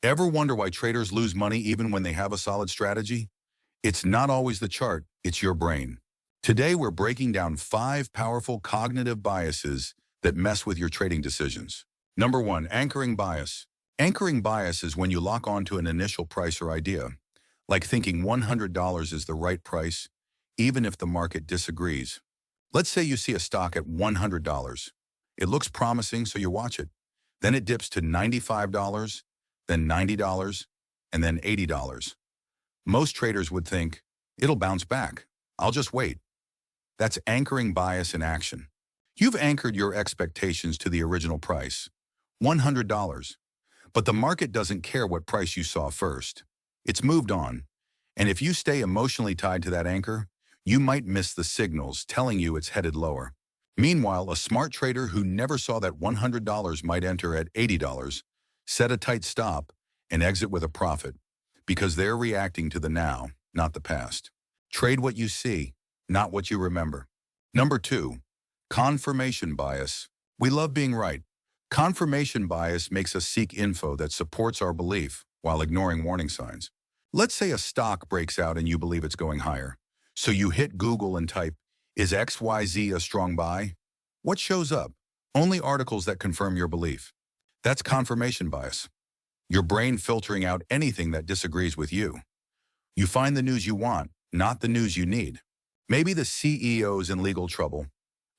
Ever wonder why traders lose money even when they have a solid strategy? It's not always the chart, it's your brain. Today, we're breaking down 5 powerful cognitive biases that mess with your trading decisions. Number 1, anchoring bias. Anchoring bias is when you lock onto an initial price or idea, like thinking $100 is the right price, even if the market disagrees. Let's say you see a stock at $100. It looks promising, so you watch it. Then it dips to $95, then $90, and then $80. Most traders would think, it'll bounce back. I'll just wait. That's anchoring bias in action. You've anchored your expectations to the original price, $100. But the market doesn't care what price you saw first. It's moved on. And if you stay emotionally tied to that anchor, you might miss the signals telling you it's headed lower. Meanwhile, a smart trader who never saw that $100 might enter at $80, set a tight stop, and exit with a profit, because they're reacting to the now, not the past. Trade what you see, not what you remember. Number 2, confirmation bias. We love being right. Confirmation bias makes us seek info that supports our belief while ignoring warning signs. Let's say a stock breaks out and you believe it's going higher. So you hit Google and type, "Is XYZ a strong buy?" What shows up? Only articles that confirm your belief. That's confirmation bias. Your brain filtering out anything that disagrees with you. You find the news you want, not the news you need. Maybe the CEO's in legal trouble.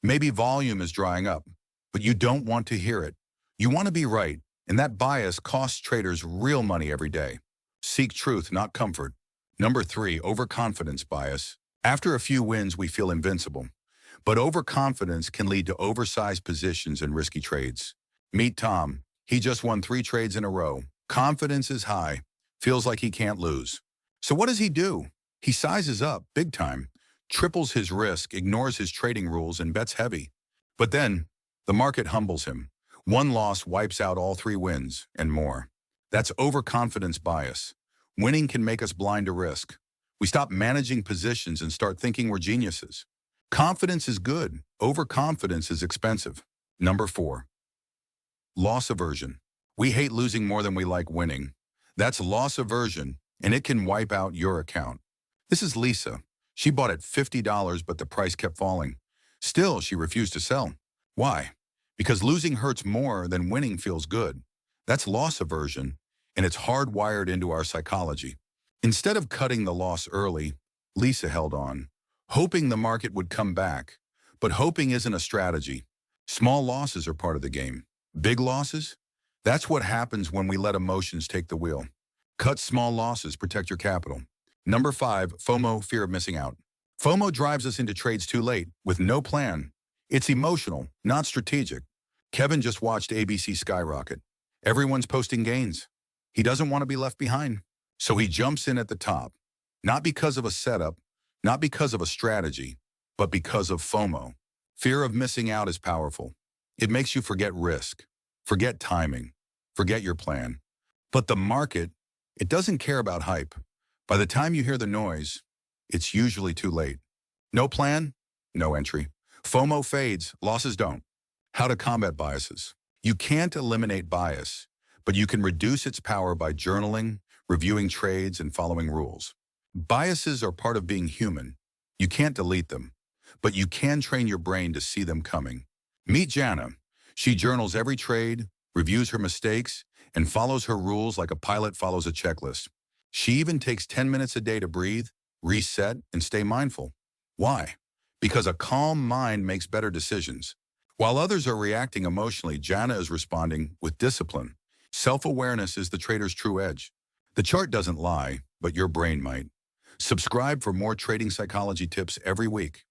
Maybe volume is drying up, but you don't want to hear it. You want to be right, and that bias costs traders real money every day. Seek truth, not comfort. Number 3, overconfidence bias. After a few wins, we feel invincible. But overconfidence can lead to oversized positions and risky trades. Meet Tom. He just won 3 trades in a row. Confidence is high. Feels like he can't lose. So what does he do? He sizes up, big time, triples his risk, ignores his trading rules, and bets heavy. But then, the market humbles him. One loss wipes out all 3 wins, and more. That's overconfidence bias. Winning can make us blind to risk. We stop managing positions and start thinking we're geniuses. Confidence is good. Overconfidence is expensive. Number 4, loss aversion. We hate losing more than we like winning. That's loss aversion, and it can wipe out your account. This is Lisa. She bought at $50, but the price kept falling. Still, she refused to sell. Why? Because losing hurts more than winning feels good. That's loss aversion, and it's hardwired into our psychology. Instead of cutting the loss early, Lisa held on, hoping the market would come back. But hoping isn't a strategy. Small losses are part of the game. Big losses? That's what happens when we let emotions take the wheel. Cut small losses, protect your capital. Number 5, FOMO, fear of missing out. FOMO drives us into trades too late, with no plan. It's emotional, not strategic. Kevin just watched ABC skyrocket. Everyone's posting gains. He doesn't want to be left behind. So he jumps in at the top, not because of a setup, not because of a strategy, but because of FOMO. Fear of missing out is powerful. It makes you forget risk, forget timing, forget your plan. But the market, it doesn't care about hype. By the time you hear the noise, it's usually too late. No plan, no entry. FOMO fades, losses don't. How to combat biases. You can't eliminate bias, but you can reduce its power by journaling, reviewing trades, and following rules. Biases are part of being human. You can't delete them, but you can train your brain to see them coming. Meet Jana. She journals every trade, reviews her mistakes, and follows her rules like a pilot follows a checklist. She even takes 10 minutes a day to breathe, reset, and stay mindful. Why? Because a calm mind makes better decisions. While others are reacting emotionally, Jana is responding with discipline. Self-awareness is the trader's true edge. The chart doesn't lie, but your brain might. Subscribe for more trading psychology tips every week.